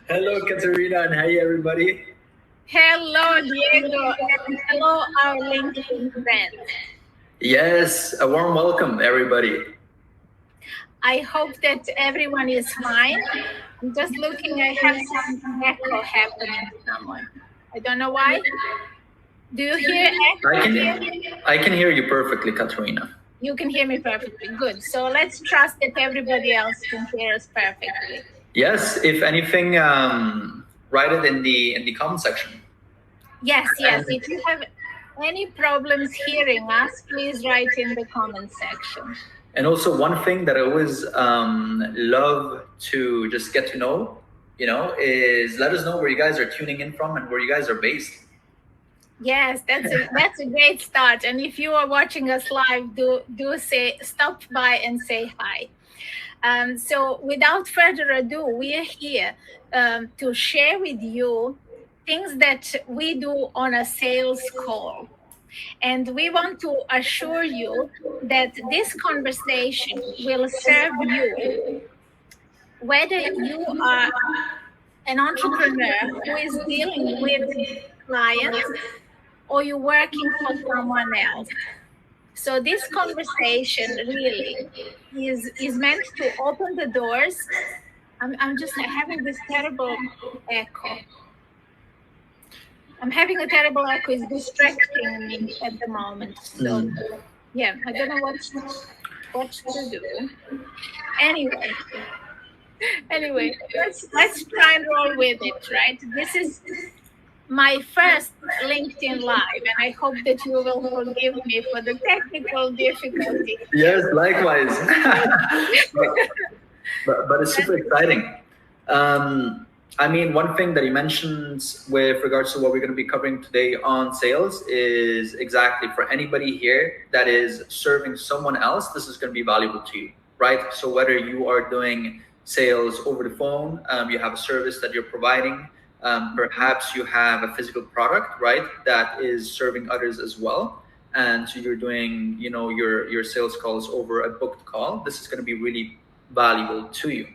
Hello, Katerina, and hey, everybody. Hello, Diego, and hello, our LinkedIn friends. Yes, a warm welcome, everybody. I hope that everyone is fine. I'm just looking, I have some echo happening somewhere. I don't know why. Do you hear I echo, Diego? can hear you perfectly, Katerina. You can hear me perfectly. Good. So let's trust that everybody else can hear us perfectly. Yes, if anything, write it in the comment section. Yes. If you have any problems hearing us, please write in the comment section. And also, one thing that I always love to just get to know, is let us know where you guys are tuning in from and where you guys are based. Yes, that's a great start. And if you are watching us live, do say stop by and say hi. So without further ado, we are here to share with you things that we do on a sales call. And we want to assure you that this conversation will serve you whether you are an entrepreneur who is dealing with clients or you're working for someone else. So this conversation really is meant to open the doors. I'm just having this terrible echo. I'm having a terrible echo. It's distracting me at the moment. So yeah, I don't know what to do. Anyway, let's try and roll with it, right? This is my first LinkedIn Live, and I hope that you will forgive me for the technical difficulty. Yes, likewise. but it's super exciting. I mean, one thing that he mentions with regards to what we're going to be covering today on sales is exactly for anybody here that is serving someone else, this is going to be valuable to you, right? So whether you are doing sales over the phone, you have a service that you're providing, perhaps you have a physical product, right, that is serving others as well. And so you're doing, your sales calls over a booked call. This is going to be really valuable to you.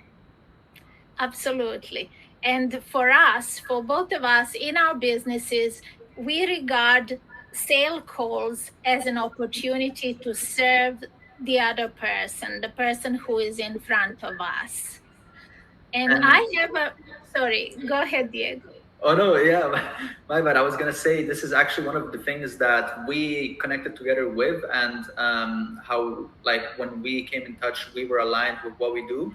Absolutely. And for us, for both of us in our businesses, we regard sale calls as an opportunity to serve the other person, the person who is in front of us. And I have sorry, go ahead, Diego. Oh no, yeah, my bad. I was gonna say this is actually one of the things that we connected together with, and how like when we came in touch, we were aligned with what we do,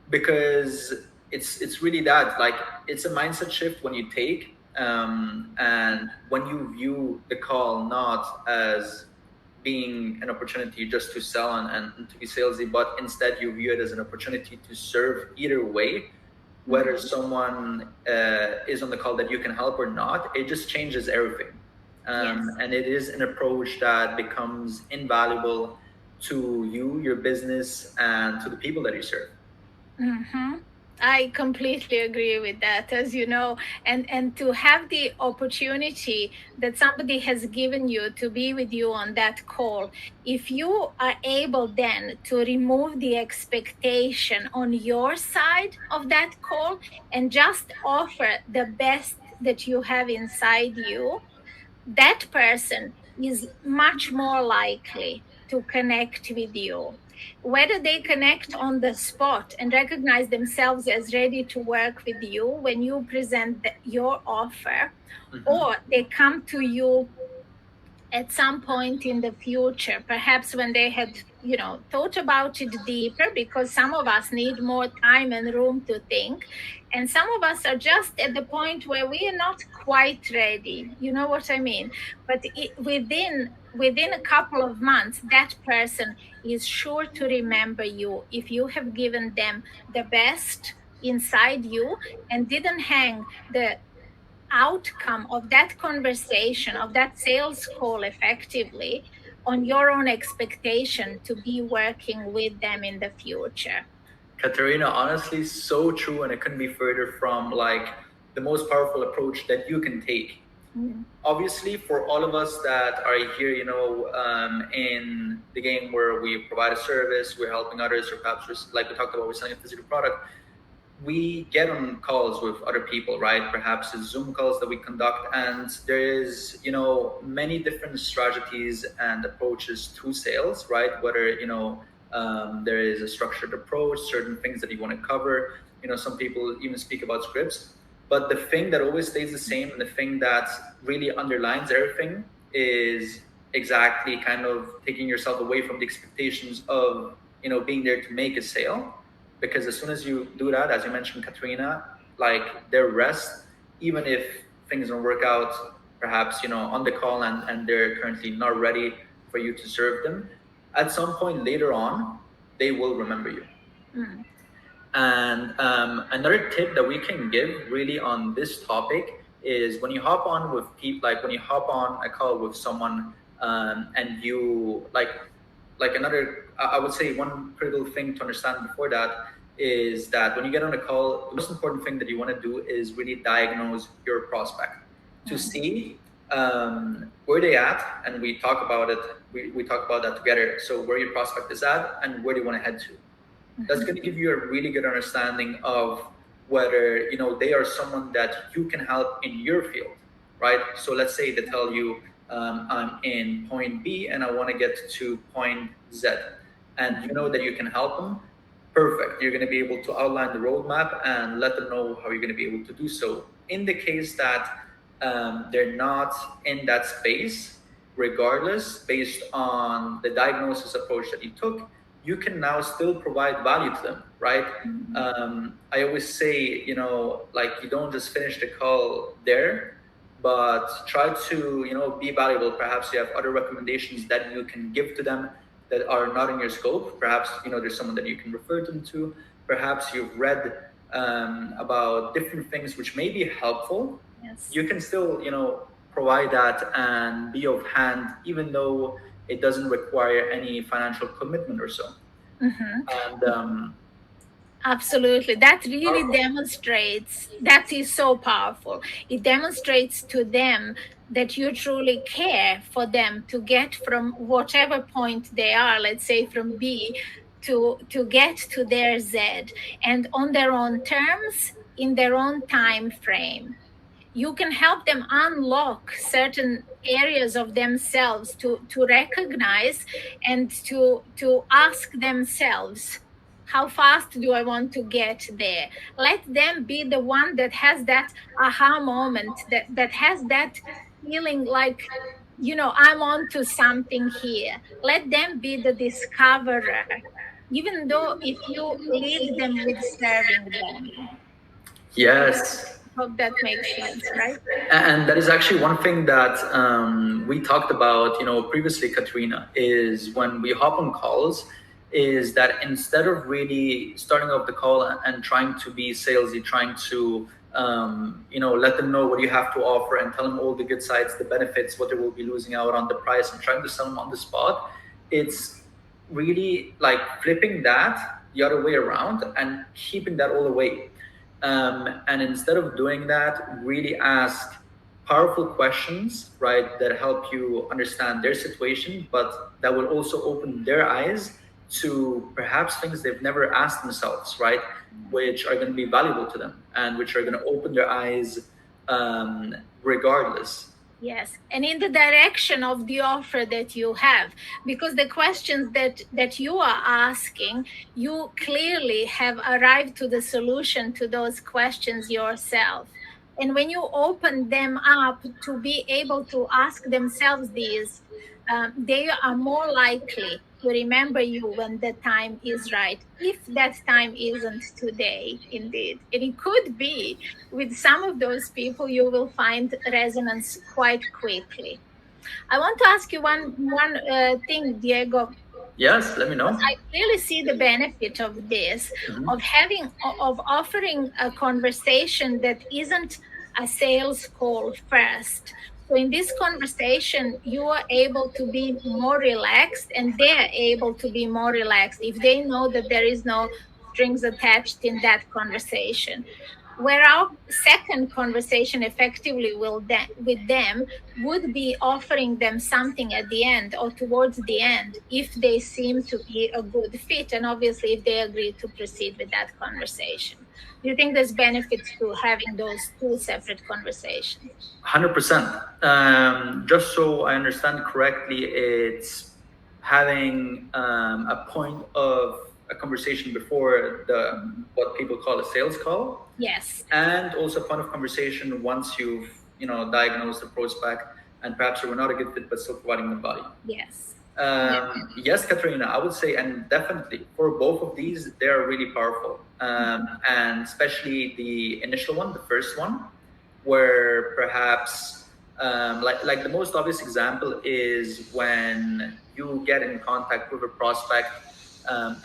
because it's really that, like, it's a mindset shift when you take, and when you view the call not as being an opportunity just to sell and to be salesy, but instead you view it as an opportunity to serve either way, whether someone is on the call that you can help or not. It just changes everything. Yes. And it is an approach that becomes invaluable to you, your business, and to the people that you serve. I completely agree with that, as you know, and to have the opportunity that somebody has given you to be with you on that call, if you are able then to remove the expectation on your side of that call and just offer the best that you have inside you, that person is much more likely to connect with you. Whether they connect on the spot and recognize themselves as ready to work with you when you present your offer, or they come to you at some point in the future, perhaps when they had thought about it deeper, because some of us need more time and room to think, and some of us are just at the point where we are not quite ready, you know what I mean, but within a couple of months that person is sure to remember you if you have given them the best inside you and didn't hang the outcome of that conversation, of that sales call effectively, on your own expectation to be working with them in the future. Katerina, honestly, so true, and it couldn't be further from like the most powerful approach that you can take. Obviously, for all of us that are here, in the game where we provide a service, we're helping others, or perhaps like we talked about, we're selling a physical product. we get on calls with other people, right? Perhaps it's Zoom calls that we conduct, and there is, many different strategies and approaches to sales, right? Whether, there is a structured approach, certain things that you want to cover. Some people even speak about scripts, but the thing that always stays the same, and the thing that really underlines everything, is exactly kind of taking yourself away from the expectations of, being there to make a sale. Because as soon as you do that, as you mentioned, Katrina, like their rest, even if things don't work out, perhaps, on the call, and they're currently not ready for you to serve them, at some point later on, they will remember you. Mm. And another tip that we can give really on this topic is, when you hop on with people, like when you hop on a call with someone, and you like another, I would say one critical thing to understand before that is that when you get on a call, the most important thing that you want to do is really diagnose your prospect to Mm. see where they at, and we talk about it. We talk about that together. So where your prospect is at and where they want to head to. That's going to give you a really good understanding of whether, they are someone that you can help in your field, right? So let's say they tell you, I'm in point B and I want to get to point Z, and you know that you can help them. Perfect. You're going to be able to outline the roadmap and let them know how you're going to be able to do so. In the case that they're not in that space, regardless, based on the diagnosis approach that you took, you can now still provide value to them, right? Mhm. I always say, like, you don't just finish the call there, but try to, be valuable. Perhaps you have other recommendations that you can give to them that are not in your scope. Perhaps, there's someone that you can refer them to. Perhaps you've read about different things which may be helpful. Yes. You can still, provide that and be of hand, even though it doesn't require any financial commitment or so. Mhm. And Absolutely. That really powerful. demonstrates, that is so powerful. It demonstrates to them that you truly care for them to get from whatever point they are, let's say from B to get to their Z, and on their own terms, in their own time frame. You can help them unlock certain areas of themselves to recognize and to ask themselves, how fast do I want to get there? Let them be the one that has that aha moment, that has that feeling like, I'm on to something here. Let them be the discoverer, even though if you lead them with serving them. Yes. Hope that makes sense, right? And that is actually one thing that we talked about, previously, Katrina, is when we hop on calls, is that instead of really starting off the call and trying to be salesy, trying to, let them know what you have to offer and tell them all the good sides, the benefits, what they will be losing out on, the price, and trying to sell them on the spot, it's really like flipping that the other way around and keeping that all the way. And instead of doing that, really ask powerful questions, right, that help you understand their situation, but that will also open their eyes to perhaps things they've never asked themselves, right, which are going to be valuable to them and which are going to open their eyes regardless. Yes, and in the direction of the offer that you have, because the questions that you are asking, you clearly have arrived to the solution to those questions yourself. And when you open them up to be able to ask themselves these, they are more likely to remember you when the time is right. If that time isn't today, indeed, and it could be, with some of those people you will find resonance quite quickly. I want to ask you one thing, Diego, Yes, let me because know. I clearly see the benefit of this, Mhm. of of offering a conversation that isn't a sales call first. So in this conversation, you are able to be more relaxed, and they are able to be more relaxed if they know that there is no strings attached in that conversation. Where our second conversation effectively with them would be offering them something at the end or towards the end, if they seem to be a good fit, and obviously if they agree to proceed with that conversation. Do you think there's benefits to having those two separate conversations? 100%. Just so I understand correctly, it's having a point of a conversation before the Mhm. what people call a sales call, Yes. and also a point of conversation once you've diagnosed the prospect and perhaps you were not a good fit but still providing them value. Yes. Yeah. Yes, Katrina, I would say, and definitely for both of these, they are really powerful. And especially the initial one, the first one, where perhaps, like the most obvious example is when you get in contact with a prospect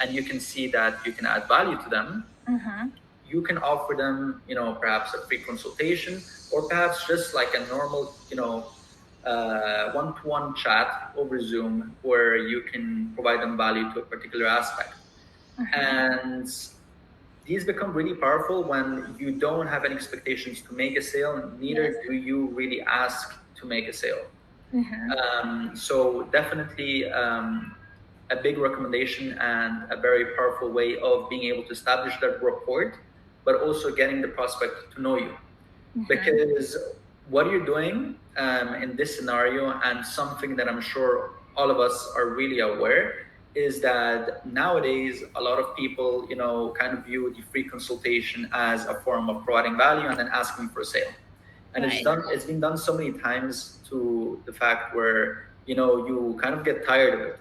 and you can see that you can add value to them. Mm-hmm. You can offer them, perhaps a free consultation, or perhaps just like a normal, one-to-one chat over Zoom where you can provide them value to a particular aspect. Mm-hmm. And these become really powerful when you don't have any expectations to make a sale, Yes. neither do you really ask to make a sale. Mm-hmm. So definitely a big recommendation and a very powerful way of being able to establish that rapport, but also getting the prospect to know you. Mm-hmm. Because what you're doing in this scenario, and something that I'm sure all of us are really aware, is that nowadays a lot of people, kind of view the free consultation as a form of providing value and then asking for a sale. And Right. it's been done so many times to the fact where you kind of get tired of it,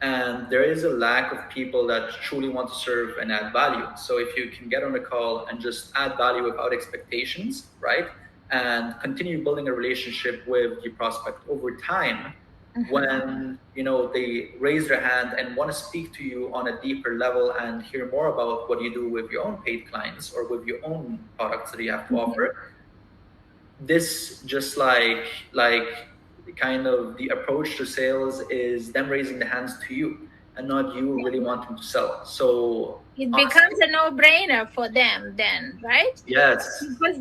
and there is a lack of people that truly want to serve and add value. So if you can get on a call and just add value without expectations, right, and continue building a relationship with the prospect over time, Mm-hmm. when they raise their hand and want to speak to you on a deeper level and hear more about what you do with your own paid clients or with your own products that you have to Mm-hmm. offer, this just like kind of the approach to sales is them raising the hands to you and not you really wanting to sell. So It honestly, becomes a no-brainer for them then, right? yes, Because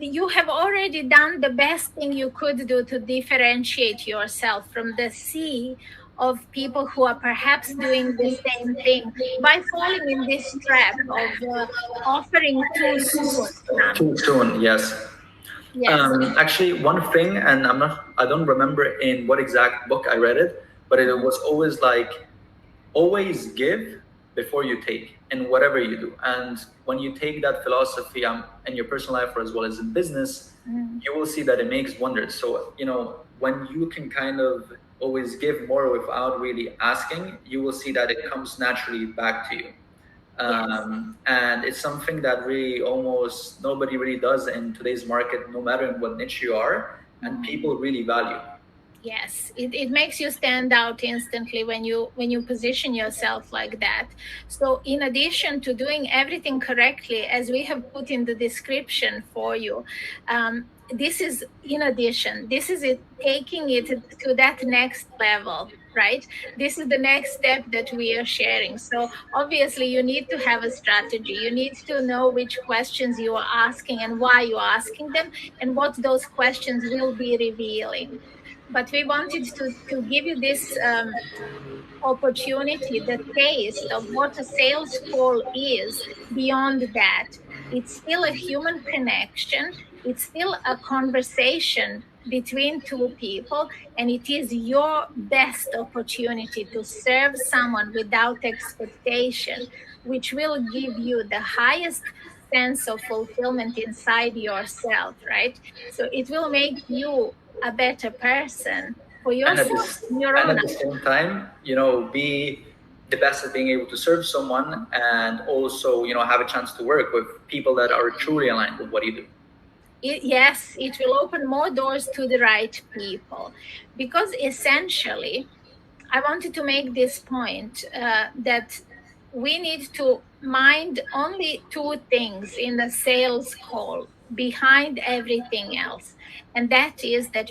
you have already done the best thing you could do to differentiate yourself from the sea of people who are perhaps doing the same thing by falling in this trap of offering too soon too something. soon, yes. Yes. Actually, one thing, and I don't remember in what exact book I read it, but it Mhm. was always like, always give before you take in whatever you do. And when you take that philosophy in your personal life or as well as in business, Mhm. you will see that it makes wonders. So when you can kind of always give more without really asking, you will see that it comes naturally back to you. Yes. And it's something that really almost nobody really does in today's market, no matter in what niche you are, and Mhm. people really value. Yes, it makes you stand out instantly when you position yourself like that. So in addition to doing everything correctly, as we have put in the description for you, this is in addition, this is it taking it to that next level, right? This is the next step that we are sharing. So obviously you need to have a strategy. You need to know which questions you are asking and why you are asking them and what those questions will be revealing. But we wanted to give you this opportunity, the taste of what a sales call is. Beyond that, it's still a human connection, it's still a conversation between two people, and it is your best opportunity to serve someone without expectation, which will give you the highest sense of fulfillment inside yourself, right? So it will make you a better person for and at yourself this in your and own at the same time, be the best at being able to serve someone, and also have a chance to work with people that are truly aligned with what you do. yes, it will open more doors to the right people. Because essentially, I wanted to make this point that we need to mind only two things in the sales call behind everything else. And that is that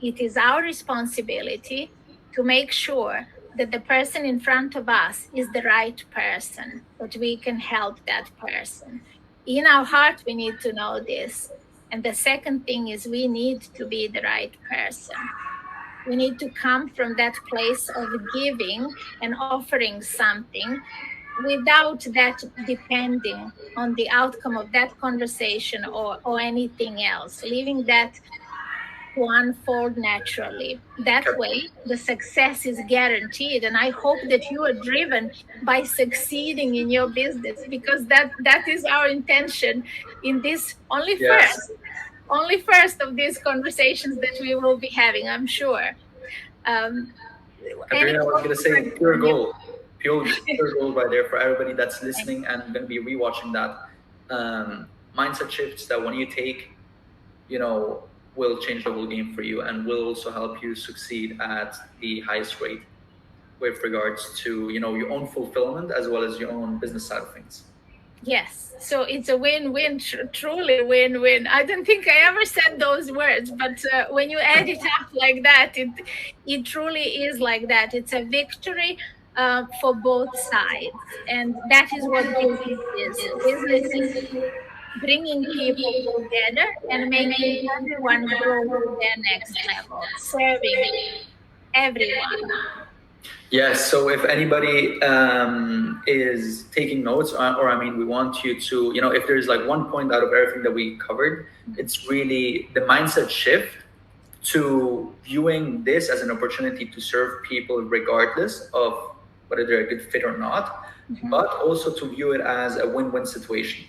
it is our responsibility to make sure that the person in front of us is the right person, that we can help that person. In our heart, we need to know this. And the second thing is we need to be the right person. We need to come from that place of giving and offering something without that depending on the outcome of that conversation or anything else, leaving that to unfold naturally. That way, the success is guaranteed. And I hope that you are driven by succeeding in your business, because that is our intention in this Yes, only first of these conversations that we will be having, I'm sure. Um, any Katrina, I was more gonna say words from you? pure gold right there for everybody that's Thank listening and gonna be rewatching that. Mindset shifts that when you take, you know, will change the whole game for you and will also help you succeed at the highest rate with regards to, you know, your own fulfillment as well as your own business side of things. Yes. So it's a win-win, truly win-win. I don't think I ever said those words, but when you add it up like that, it truly is like that. It's a victory for both sides, and that is what business is. Business is bringing people together and making everyone grow to their next level, serving everyone. Yes. So if anybody is taking notes, or I mean, we want you to, you know, if there's like one point out of everything that we covered, it's really the mindset shift to viewing this as an opportunity to serve people regardless of whether they're a good fit or not, Mhm. but also to view it as a win-win situation.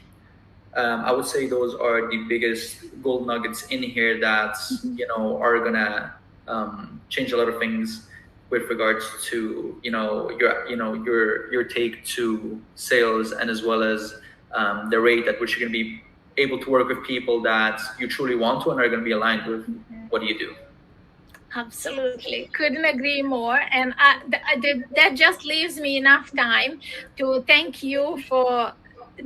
I would say those are the biggest gold nuggets in here that, Mhm. you know, are gonna change a lot of things with regards to, your take to sales, and as well as the rate at which you're gonna be able to work with people that you truly want to and are gonna be aligned with Mhm. what you do. Absolutely. Couldn't agree more. And that just leaves me enough time to thank you for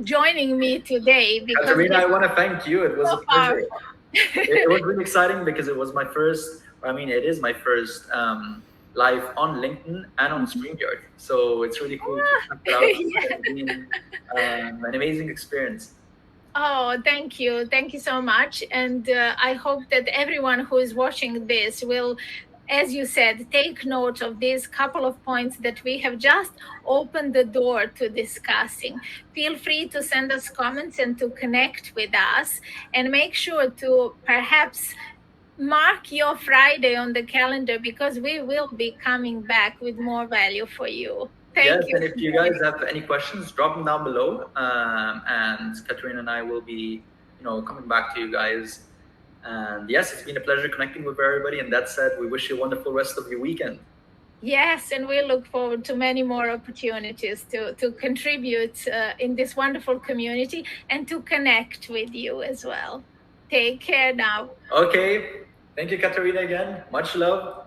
joining me today, because Katerina, this I is want to thank you. It was so a pleasure. It powerful. was really exciting because it was my first, I mean, it is my first live on LinkedIn and on Mhm. StreamYard. So it's really cool to check it out. Yeah. It's been an amazing experience. Oh, thank you. Thank you so much. And I hope that everyone who is watching this will, as you said, take note of these couple of points that we have just opened the door to discussing. Feel free to send us comments and to connect with us. And make sure to perhaps mark your Friday on the calendar, because we will be coming back with more value for you. Yes, Thank you. and if you guys have any questions, drop them down below. And Katerina and I will be, you know, coming back to you guys. And yes, it's been a pleasure connecting with everybody. And that said, we wish you a wonderful rest of your weekend. Yes, and we look forward to many more opportunities to contribute in this wonderful community and to connect with you as well. Take care now. Okay. Thank you, Katerina, again. Much love.